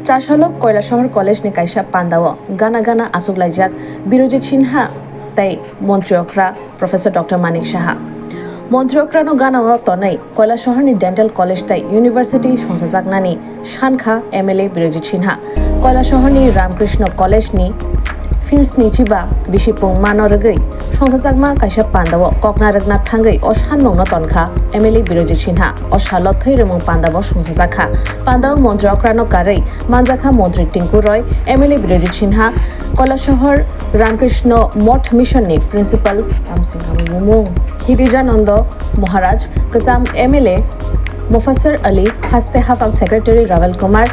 চারশলক Kailashahar college ni kaisa pandao gana gana asuklaijak Birojit Sinha tai Montreokra Professor Dr. Manik Saha Montreokra no gana wa tonai Kailashahar ni Dental College tai University songsajaknani Shankha MLA Birojit Sinha Kailashahar ni Ramkrishna College ni Fils ni chiba bisipung manorgai songsajakma kaisa pandao koknaragna thangai o sanmongno tonkha MLA Birojit Sinha o salot thairemong pandao songsajakha pandao Montreokra no karai manjakha Montri Tinku Roy MLA Birojit Sinha Kailashahar Ramkrishna Moth Mission ni Principal Amsinghamumung Hirijananda Maharaj Kazam MLA Mufassar Ali Haste Hafal Secretary Ravel Kumar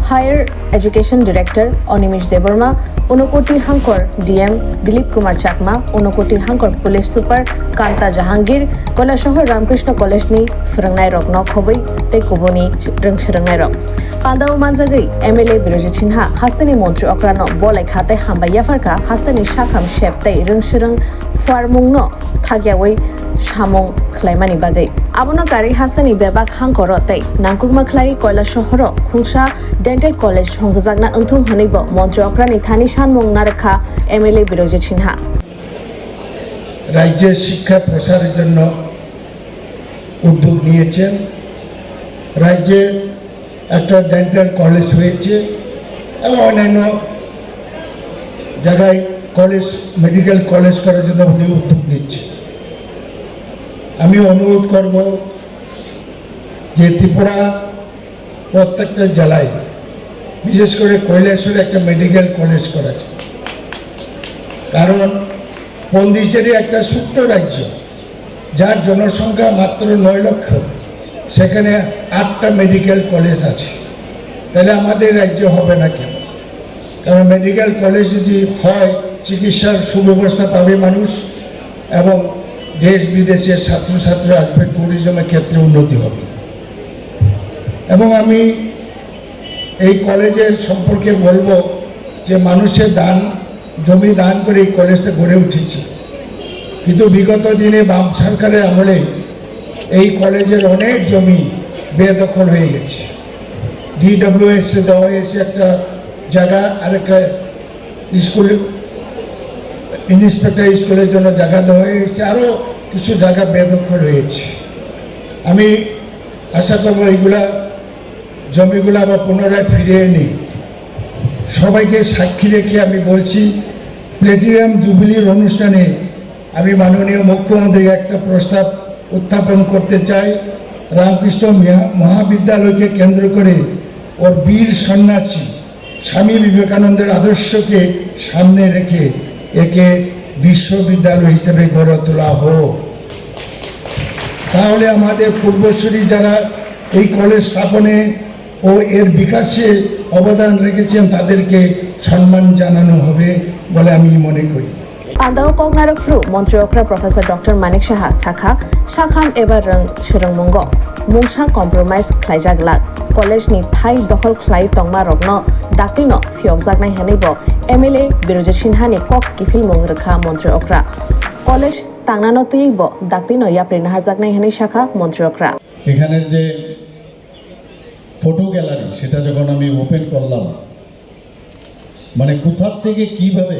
Higher Education Director Onimish Deborma Unokoti Hankor DM Dilip Kumar Chakma Unokoti Hankor Police Super Kanta Jahangir Kailashahar Ramkrishna College ni Phurangnai Rok no Khobai Tei Kuboni Rungsrangnai Rok Pandao Manjagai MLA Birojit Sinha Hastani Montreokra no Bolai Khate Hamba Yafarka Hastani Shakham Shep Tei Rungsrang Farmung no Thagyawai Shamong Khlaimani Bagai Abono Kari Hastani Bebak Hankoro Tei Nangkukma Khlai Kailashahar Khungsa Dental College Songsajakna Engthung Hanibo Montreokra ni Thani Shanmong Narekha MLA Birojit Sinha রাজ্যের শিক্ষা প্রসারের জন্য উদ্যোগ নিয়েছেন রাজ্যে একটা dental college হয়েছে এবং অন্যান্য জায়গায় কলেজ মেডিকেল কলেজ করার জন্য উনি উদ্যোগ নিচ্ছে আমি অনুরোধ করব যে ত্রিপুরা প্রত্যেকটা জেলায় বিশেষ করে কৈলাসহরে একটা মেডিকেল কলেজ করা যায় কারণ পন্ডিচেরি একটা ছোট্ট রাজ্য যার জনসংখ্যা মাত্র 9 লক্ষ সেখানে 8টা মেডিকেল কলেজ আছে তাহলে আমাদের রাজ্য হবে না কেন কারণ মেডিকেল কলেজ যদি হয় চিকিৎসার সুব্যবস্থা পাবে মানুষ এবং দেশ বিদেশের ছাত্রছাত্রী আসবে ট্যুরিজমের ক্ষেত্রে উন্নতি হবে এবং আমি এই কলেজের সম্পর্কে বলবো যে মানুষের দান জমি দান করে এই কলেজটা গড়ে উঠেছে কিন্তু বিগত দিনে বাম সরকারের আমলে এই কলেজের অনেক জমি বেদখল হয়ে গেছে DWS দেওয়া হয়েছে একটা জায়গা আরেকটা স্কুল ইন্সপেক্টর স্কুলের জন্য জায়গা দেওয়া হয়েছে আরও কিছু জায়গা বেদখল হয়েছে আমি আশা করবো এইগুলা জমিগুলো আবার পুনরায় ফিরিয়ে নিই সবাইকে সাক্ষী রেখে আমি বলছি প্ল্যাটিনাম জুবিলির অনুষ্ঠানে আমি মাননীয় মুখ্যমন্ত্রীকে একটা প্রস্তাব উত্থাপন করতে চাই রামকৃষ্ণ মহাবিদ্যালয়কে কেন্দ্র করে ওর বীর সন্ন্যাসী স্বামী বিবেকানন্দের আদর্শকে সামনে রেখে একে বিশ্ববিদ্যালয় হিসেবে গড়ে তোলা হোক তাহলে আমাদের পূর্বসূরি যারা এই কলেজ স্থাপনে ও এর বিকাশে অবদান রেখেছেন তাদেরকে সম্মান জানানো হবে বলে আমি মনে করি Pandao Koknarok Fru Montreokra Professor Dr. Manik Saha Sakha Shakham ebar rang Shurangmongo Mungsa Compromise Khlaijaglak College ni Thai Dokhol Khlai Tongma Rokno Daktino Phiokjaknai Haneibo MLA Birojit Sinha ni Kok Kifil Mongrekha Montreokra College Tangnano Teibo Daktino Yaprin Harjaknai Hanei Shakha Montreokra এখানের যে photo gallery সেটা যখন আমি open করলাম মানে কোথা থেকে কিভাবে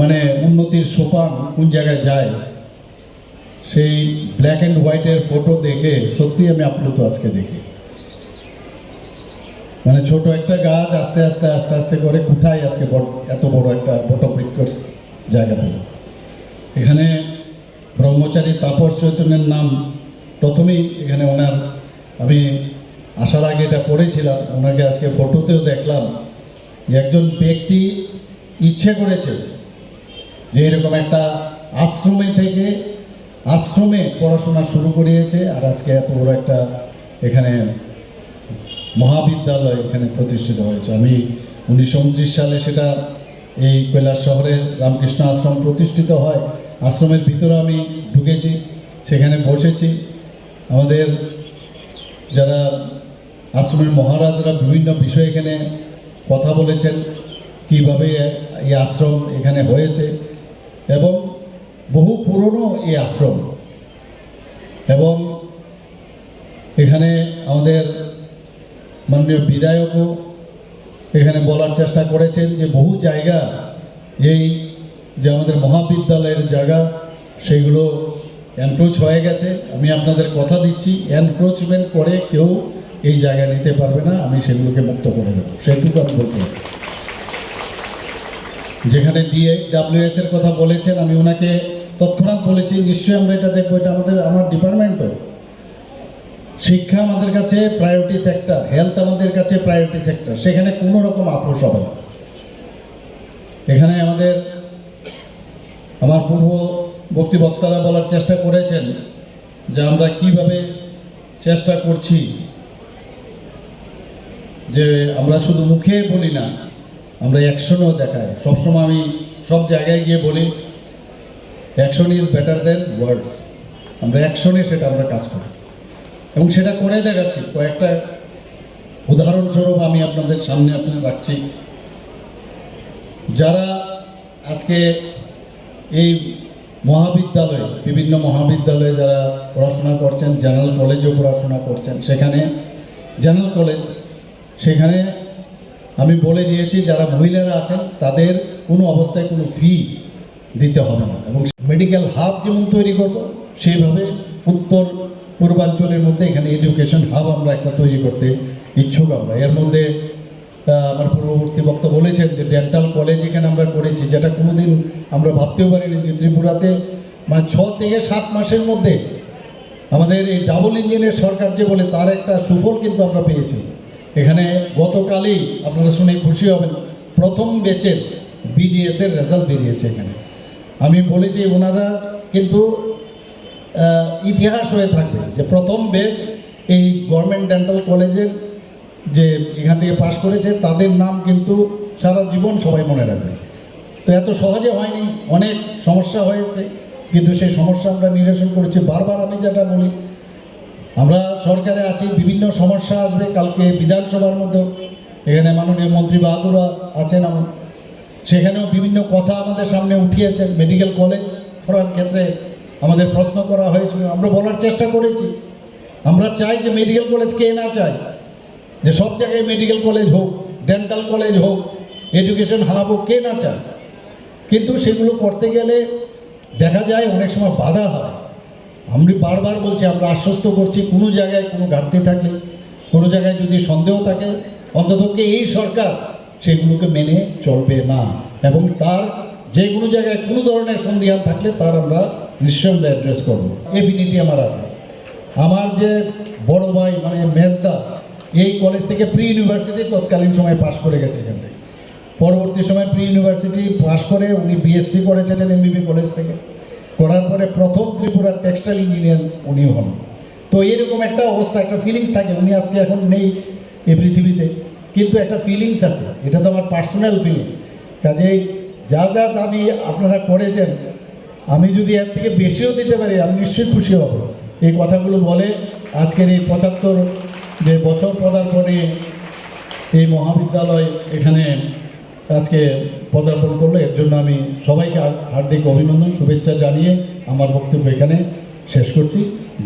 মানে উন্নতির সোপান কোন জায়গায় যায় সেই ব্ল্যাক অ্যান্ড হোয়াইটের ফটো দেখে সত্যি আমি আপ্লুত আজকে দেখি মানে ছোট একটা গাছ আস্তে আস্তে আস্তে আস্তে করে কোথায় আজকে এত বড় একটা বটবৃক্ষর জায়গা পেল এখানে ব্রহ্মচারী তাপস চৈতন্যের নাম প্রথমেই এখানে ওনার আমি আসার আগে এটা পড়েছিলাম ওনাকে আজকে ফটোতেও দেখলাম যে একজন ব্যক্তি ইচ্ছে করেছে যে এরকম একটা আশ্রমে থেকে আশ্রমে পড়াশোনা শুরু করিয়েছে আর আজকে এত বড় একটা এখানে মহাবিদ্যালয় এখানে প্রতিষ্ঠিত হয়েছে আমি 1929 সালে সেটা এই কৈলাসহরের রামকৃষ্ণ আশ্রম প্রতিষ্ঠিত হয় আশ্রমের ভিতরে আমি ঢুকেছি সেখানে বসেছি আমাদের যারা আশ্রমের মহারাজরা বিভিন্ন বিষয়ে এখানে কথা বলেছেন কিভাবে এই আশ্রম এখানে হয়েছে এবং বহু পুরনো এই আশ্রম এবং এখানে আমাদের মাননীয় বিধায়কও এখানে বলার চেষ্টা করেছেন যে বহু জায়গা এই যে আমাদের মহাবিদ্যালয়ের জায়গা সেগুলো এনক্রোচ হয়ে গেছে। আমি আপনাদের কথা দিচ্ছি, এনক্রোচমেন্ট করে কেউ এই জায়গা নিতে পারবে না, আমি সেগুলোকে মুক্ত করে দেবো, সেটুকু আমি বলতে পারি। যেখানে DWS এর কথা বলেছেন, আমি ওনাকে তৎক্ষণাৎ বলেছি নিশ্চয়ই আমরা এটা দেখবো, এটা আমার ডিপার্টমেন্টও। শিক্ষা আমাদের কাছে প্রায়োরিটি সেক্টর, হেলথ আমাদের কাছে প্রায়োরিটি সেক্টর, সেখানে কোনো রকম আপোষ হবে না। এখানে আমার পূর্ববর্তী বক্তারা বলার চেষ্টা করেছেন যে আমরা কিভাবে চেষ্টা করছি, যে আমরা শুধু মুখে বলি না, আমরা অ্যাকশনও দেখাই। সবসময় আমি সব জায়গায় গিয়ে বলি অ্যাকশন ইজ বেটার দেন ওয়ার্ডস। আমরা অ্যাকশনে সেটা আমরা কাজ করি এবং সেটা করে দেখাচ্ছি। কয়েকটা উদাহরণস্বরূপ আমি আপনাদের সামনে রাখছি। যারা আজকে এই মহাবিদ্যালয়ে, বিভিন্ন মহাবিদ্যালয়ে যারা পড়াশোনা করছেন, জেনারেল কলেজেও পড়াশোনা করছেন, সেখানে জেনারেল কলেজ, সেখানে আমি বলে দিয়েছি যারা মহিলারা আছেন তাদের কোনো অবস্থায় কোনো ফি দিতে হবে না। এবং মেডিকেল হাব যেমন তৈরি করব, সেইভাবে উত্তর পূর্বাঞ্চলের মধ্যে এখানে এডুকেশন হাব আমরা একটা তৈরি করতে ইচ্ছুক। আমরা এর মধ্যে আমার পূর্ববর্তী বক্তা বলেছেন যে ডেন্টাল কলেজ এখানে আমরা করেছি, যেটা কোনোদিন আমরা ভাবতেও পারিনি যে ত্রিপুরাতে মানে 6 থেকে 7 মাসের মধ্যে আমাদের এই ডাবল ইঞ্জিনের সরকার যে বলে তার একটা সুফল কিন্তু আমরা পেয়েছি। এখানে গতকালই আপনারা শুনে খুশি হবেন, প্রথম ব্যাচের BDS এর রেজাল্ট বেরিয়েছে এখানে। আমি বলেছি ওনারা কিন্তু ইতিহাস হয়ে থাকবে যে প্রথম ব্যাচ এই গভর্নমেন্ট ডেন্টাল কলেজের যে এখান থেকে পাশ করেছে তাদের নাম কিন্তু সারা জীবন সবাই মনে রাখবে। তো এত সহজে হয়নি, অনেক সমস্যা হয়েছে, কিন্তু সেই সমস্যা আমরা নিরসন করেছি। বারবার আমি যেটা বলি, আমরা সরকারে আছি, বিভিন্ন সমস্যা আসবে। কালকে বিধানসভার মধ্যে এখানে মাননীয় মন্ত্রী বাহাদুরা আছেন, সেখানেও বিভিন্ন কথা আমাদের সামনে উঠিয়েছেন। মেডিকেল কলেজ করার ক্ষেত্রে আমাদের প্রশ্ন করা হয়েছিল, আমরা বলার চেষ্টা করেছি আমরা চাই যে মেডিকেল কলেজ কে না চায়, যে সব জায়গায় মেডিকেল কলেজ হোক, ডেন্টাল কলেজ হোক, এডুকেশন হাব হোক, কে না চায়। কিন্তু সেগুলো করতে গেলে দেখা যায় অনেক সময় বাধা হয়। আমি বারবার বলছি, আমরা আশ্বস্ত করছি, কোনো জায়গায় কোনো ঘাটতি থাকলে, কোনো জায়গায় যদি সন্দেহ থাকে, অন্ততকে এই সরকার সেগুলোকে মেনে চলবে না, এবং তার যে কোনো জায়গায় কোনো ধরনের সন্দেহান থাকলে তার আমরা নিঃসন্দেহে অ্যাড্রেস করবো। এফিনিটি আমার আছে। আমার যে বড় ভাই মানে মেজদা এই কলেজ থেকে প্রি ইউনিভার্সিটি তৎকালীন সময় পাশ করে গেছে এখান থেকে। পরবর্তী সময় প্রি ইউনিভার্সিটি পাশ করে উনি BSc করেছেন MBB কলেজ থেকে, করার পরে প্রথম ত্রিপুরার টেক্সটাইল ইঞ্জিনিয়ার উনি হন। তো এরকম একটা অবস্থা, একটা ফিলিংস থাকে। উনি আজকে এখন নেই এই পৃথিবীতে, কিন্তু একটা ফিলিংস আছে, এটা তো আমার পার্সোনাল ফিলিং। কাজেই যা যা দাবি আপনারা করেছেন, আমি যদি এর থেকে বেশিও দিতে পারি আমি নিশ্চয়ই খুশি হব। এই কথাগুলো বলে আজকের এই 75 যে বছর পদার্পণে এই মহাবিদ্যালয় এখানে আজকে পদার্পণ করলো, এর জন্য আমি সবাইকে হার্দিক অভিনন্দন শুভেচ্ছা জানিয়ে আমার বক্তব্য এখানে শেষ করছি।